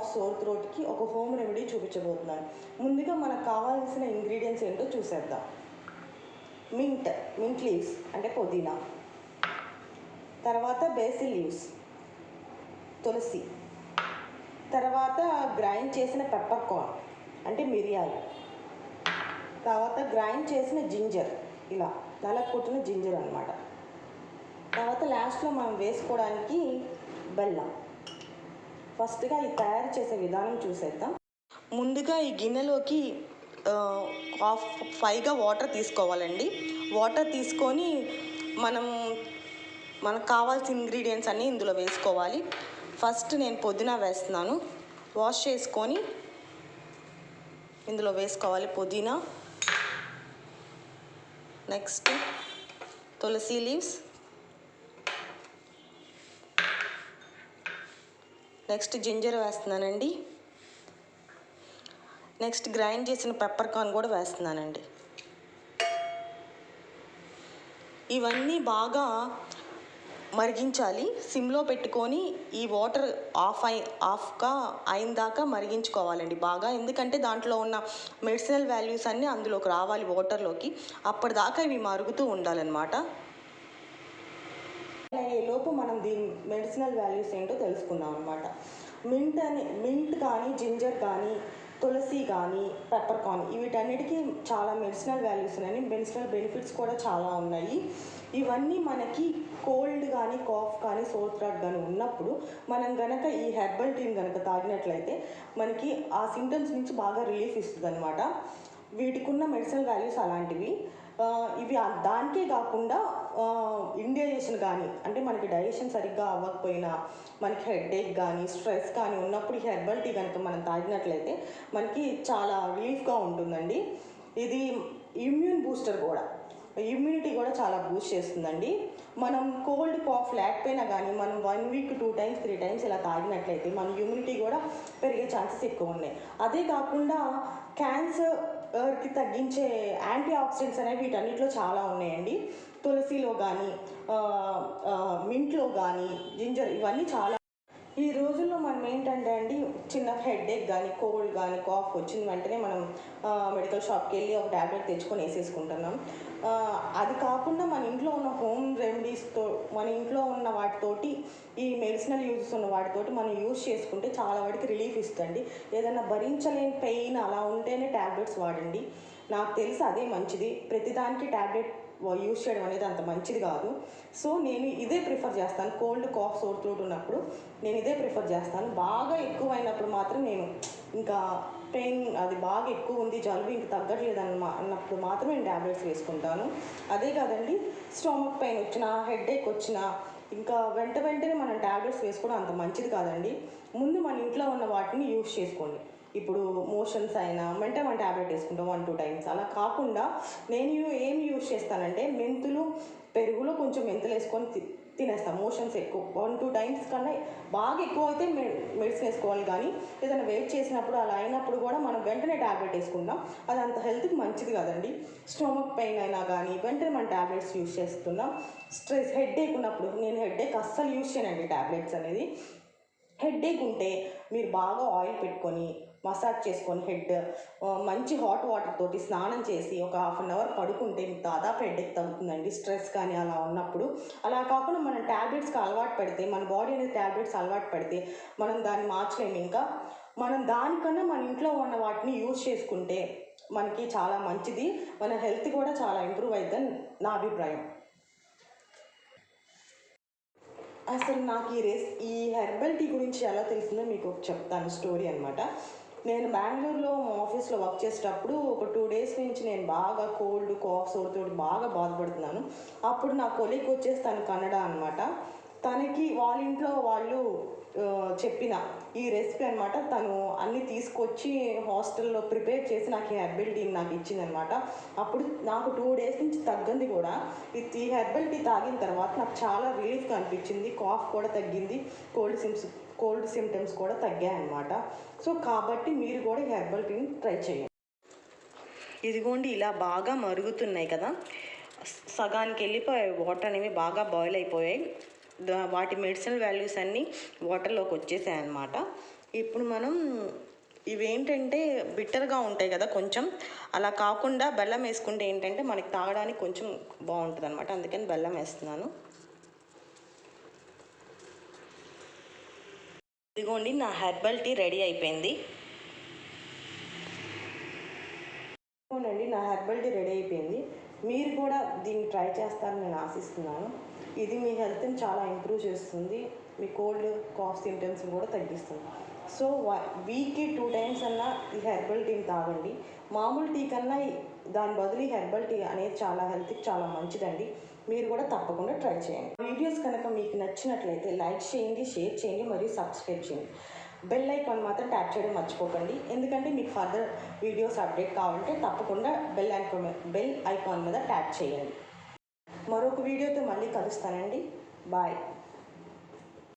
Cough, sour థ్రోట్కి ఒక home remedy చూపించబోతున్నాను. ముందుగా మనకు కావాల్సిన ఇంగ్రీడియంట్స్ ఏంటో చూసేద్దాం. మింట్ లీవ్స్ అంటే పుదీనా, తర్వాత బేసిల్ లీవ్స్ తులసి, తర్వాత గ్రైండ్ చేసిన పెప్పర్ కార్న్ అంటే మిరియాలు, తర్వాత గ్రైండ్ చేసిన జింజర్, ఇలా నలగొట్టిన జింజర్ అనమాట. తర్వాత లాస్ట్లో మనం వేసుకోవడానికి బెల్లం. ఫస్ట్గా ఈ తయారు చేసే విధానం చూసేద్దాం. ముందుగా ఈ గిన్నెలోకి 5గా వాటర్ తీసుకోవాలండి. వాటర్ తీసుకొని మనకు కావాల్సిన ఇంగ్రీడియంట్స్ అన్నీ ఇందులో వేసుకోవాలి. ఫస్ట్ నేను పుదీనా వేస్తున్నాను. వాష్ చేసుకొని ఇందులో వేసుకోవాలి పుదీనా. నెక్స్ట్ తులసి లీవ్స్, నెక్స్ట్ జింజర్ వేస్తున్నానండి. నెక్స్ట్ గ్రైండ్ చేసిన పెప్పర్ కార్న్ కూడా వేస్తున్నానండి. ఇవన్నీ బాగా మరిగించాలి. సిమ్లో పెట్టుకొని ఈ వాటర్ ఆఫ్గా అయిన దాకా మరిగించుకోవాలండి బాగా. ఎందుకంటే దాంట్లో ఉన్న మెడిసినల్ వాల్యూస్ అన్నీ అందులోకి రావాలి వాటర్లోకి. అప్పటిదాకా ఇవి మరుగుతూ ఉండాలన్నమాట. లోపు మనం దీని మెడిసినల్ వాల్యూస్ ఏంటో తెలుసుకుందాం అనమాట. మింట్ కానీ, జింజర్ కానీ, తులసి కానీ, పెప్పర్ కార్న్ వీటన్నిటికీ చాలా మెడిసినల్ వాల్యూస్ ఉన్నాయి. మెడిసినల్ బెనిఫిట్స్ కూడా చాలా ఉన్నాయి. ఇవన్నీ మనకి కోల్డ్ కానీ, కాఫ్ కానీ, సోర్ థ్రోట్ కానీ ఉన్నప్పుడు మనం కనుక ఈ హెర్బల్ టీని కనుక తాగినట్లయితే మనకి ఆ సింటమ్స్ నుంచి బాగా రిలీఫ్ ఇస్తుంది అనమాట. వీటికి ఉన్న మెడిసినల్ వాల్యూస్ అలాంటివి. ఇవి దానికే కాకుండా ఇండైజెషన్ కానీ, అంటే మనకి డైజెషన్ సరిగ్గా అవ్వకపోయినా, మనకి హెడేక్ కానీ, స్ట్రెస్ కానీ ఉన్నప్పుడు ఈ హెర్బల్ టీ కనుక మనం తాగినట్లయితే మనకి చాలా రిలీఫ్గా ఉంటుందండి. ఇది ఇమ్యూన్ బూస్టర్ కూడా, ఇమ్యూనిటీ కూడా చాలా బూస్ట్ చేస్తుందండి. మనం కోల్డ్ కాఫ్ లేకపోయినా కానీ మనం 1 వీక్ 2 టైమ్స్ 3 టైమ్స్ ఇలా తాగినట్లయితే మన ఇమ్యూనిటీ కూడా పెరిగే ఛాన్సెస్ ఎక్కువ ఉన్నాయి. అదే కాకుండా క్యాన్సర్కి తగ్గించే యాంటీ ఆక్సిడెంట్స్ అనేవి వీటన్నిటిలో చాలా ఉన్నాయండి. తులసిలో కానీ, మింట్లో కానీ, జింజర్ ఇవన్నీ చాలా. ఈ రోజుల్లో మనం ఏంటంటే అండి, చిన్న హెడేక్ కానీ, కోల్డ్ కానీ, కాఫ్ వచ్చిన వెంటనే మనం మెడికల్ షాప్కి వెళ్ళి ఒక ట్యాబ్లెట్ తెచ్చుకొని వేసేసుకుంటున్నాం. అది కాకుండా మన ఇంట్లో ఉన్న హోమ్ రెమెడీస్తో, మన ఇంట్లో ఉన్న వాటితోటి, ఈ మెడిసినల్ యూజెస్ ఉన్న వాటితోటి మనం యూజ్ చేసుకుంటే చాలా వాటికి రిలీఫ్ ఇస్తుంది. ఏదైనా భరించలేని పెయిన్ అలా ఉంటేనే ట్యాబ్లెట్స్ వాడండి. నాకు తెలిసి అదే మంచిది. ప్రతిదానికి ట్యాబ్లెట్ యూజ్ చేయడం అనేది అంత మంచిది కాదు. సో నేను ఇదే ప్రిఫర్ చేస్తాను. కోల్డ్, కాఫ్, సోర్ థ్రోట్ ఉన్నప్పుడు నేను ఇదే ప్రిఫర్ చేస్తాను. బాగా ఎక్కువైనప్పుడు మాత్రం నేను ఇంకా పెయిన్ అది బాగా ఎక్కువ ఉంది, జలుబు ఇంక తగ్గట్లేదు అన్నప్పుడు మాత్రం నేను ట్యాబ్లెట్స్ వేసుకుంటాను. అదే కాదండి, స్టమక్ పెయిన్ వచ్చినా, హెడేక్ వచ్చినా ఇంకా వెంటనే మనం ట్యాబ్లెట్స్ వేసుకోవడం అంత మంచిది కాదండి. ముందు మన ఇంట్లో ఉన్న వాటిని యూజ్ చేసుకోండి. ఇప్పుడు మోషన్స్ అయినా వెంటనే మనం ట్యాబ్లెట్ వేసుకుంటాం 1-2 టైమ్స్. అలా కాకుండా నేను ఏం యూజ్ చేస్తానంటే, మెంతులు, పెరుగులో కొంచెం మెంతులు వేసుకొని తినేస్తాం. మోషన్స్ ఎక్కువ 1-2 టైమ్స్ కన్నా బాగా ఎక్కువ అయితే మెడిసిన్ వేసుకోవాలి. కానీ ఏదైనా వెయిట్ చేసినప్పుడు అలా అయినప్పుడు కూడా మనం వెంటనే ట్యాబ్లెట్ వేసుకుంటాం. అది అంత హెల్త్కి మంచిది కాదండి. స్టమక్ పెయిన్ అయినా కానీ వెంటనే మనం ట్యాబ్లెట్స్ యూజ్ చేస్తున్నాం. స్ట్రెస్, హెడేక్ ఉన్నప్పుడు నేను హెడేక్ అస్సలు యూజ్ చేయనండి ట్యాబ్లెట్స్ అనేది. హెడేక్ ఉంటే మీరు బాగా ఆయిల్ పెట్టుకొని మసాజ్ చేసుకొని మంచి హాట్ వాటర్ తోటి స్నానం చేసి ఒక 1/2 అవర్ పడుకుంటే మీకు దాదాపు హెడేక్ తగ్గుతుందండి. స్ట్రెస్ కానీ అలా ఉన్నప్పుడు. అలా కాకుండా మనం ట్యాబ్లెట్స్కి అలవాటు పడితే, మన బాడీ అనేది ట్యాబ్లెట్స్ అలవాటు పడితే మనం దాన్ని మార్చలేము. ఇంకా మనం దానికన్నా మన ఇంట్లో ఉన్న వాటిని యూజ్ చేసుకుంటే మనకి చాలా మంచిది. మన హెల్త్ కూడా చాలా ఇంప్రూవ్ అవుతుందని నా అభిప్రాయం. అసలు నాకు ఈ హెర్బల్ టీ గురించి ఎలా తెలిసిందో మీకు చెప్తాను స్టోరీ అనమాట. నేను బెంగళూరులో మా ఆఫీస్లో వర్క్ చేసేటప్పుడు ఒక 2 డేస్ నుంచి నేను బాగా కోల్డ్, కాఫ్, సోర్ థ్రోట్ బాగా బాధపడుతున్నాను. అప్పుడు నా కొలీగ్ వచ్చేసి తను కన్నడ అనమాట. తనకి వాళ్ళ ఇంట్లో వాళ్ళు చెప్పిన ఈ రెసిపీ అనమాట. తను అన్నీ తీసుకొచ్చి హాస్టల్లో ప్రిపేర్ చేసి నాకు ఈ హెర్బల్ టీ నాకు ఇచ్చిందనమాట. అప్పుడు నాకు 2 డేస్ నుంచి తగ్గింది కూడా. ఈ హెర్బల్ టీ తాగిన తర్వాత నాకు చాలా రిలీఫ్గా అనిపించింది. కాఫ్ కూడా తగ్గింది, కోల్డ్ సిమ్టమ్స్ కూడా తగ్గాయి అనమాట. సో కాబట్టి మీరు కూడా ఈ హెర్బల్ టీని ట్రై చేయండి. ఇదిగోండి, ఇలా బాగా మరుగుతున్నాయి కదా, సగానికి వెళ్ళిపోయాయి. వాటర్ అనేవి బాగా బాయిల్ అయిపోయాయి. వాటి మెడిసినల్ వాల్యూస్ అన్నీ వాటర్లోకి వచ్చేసాయి అన్నమాట. ఇప్పుడు మనం ఇవేంటంటే బిట్టర్గా ఉంటాయి కదా కొంచెం, అలా కాకుండా బెల్లం వేసుకుంటే ఏంటంటే మనకి తాగడానికి కొంచెం బాగుంటుంది అనమాట, అందుకని బెల్లం వేస్తున్నాను. ఇదిగోండి నా హెర్బల్ టీ రెడీ అయిపోయింది. అవునండి, నా హెర్బల్ టీ రెడీ అయిపోయింది. మీరు కూడా దీన్ని ట్రై చేస్తారని నేను ఆశిస్తున్నాను. ఇది మీ హెల్త్ని చాలా ఇంప్రూవ్ చేస్తుంది, మీ కోల్డ్ కాఫ్ సింటమ్స్ని కూడా తగ్గిస్తుంది. సో వీక్కి 2 టైమ్స్ అన్నా ఈ హెర్బల్ టీని తాగండి. మామూలు టీ కన్నా దాని బదులు ఈ హెర్బల్ టీ అనేది చాలా హెల్త్కి చాలా మంచిదండి. మీరు కూడా తప్పకుండా ట్రై చేయండి. వీడియోస్ కనుక మీకు నచ్చినట్లయితే లైక్ చేయండి, షేర్ చేయండి మరియు సబ్స్క్రైబ్ చేయండి. బెల్ ఐకాన్ మాత్రం ట్యాప్ చేయడం మర్చిపోకండి, ఎందుకంటే మీకు ఫర్దర్ వీడియోస్ అప్డేట్ కావాలంటే తప్పకుండా బెల్ ఐకాన్ మీద ట్యాప్ చేయండి. మరొక వీడియోతో మళ్ళీ కలుస్తానండి. బాయ్.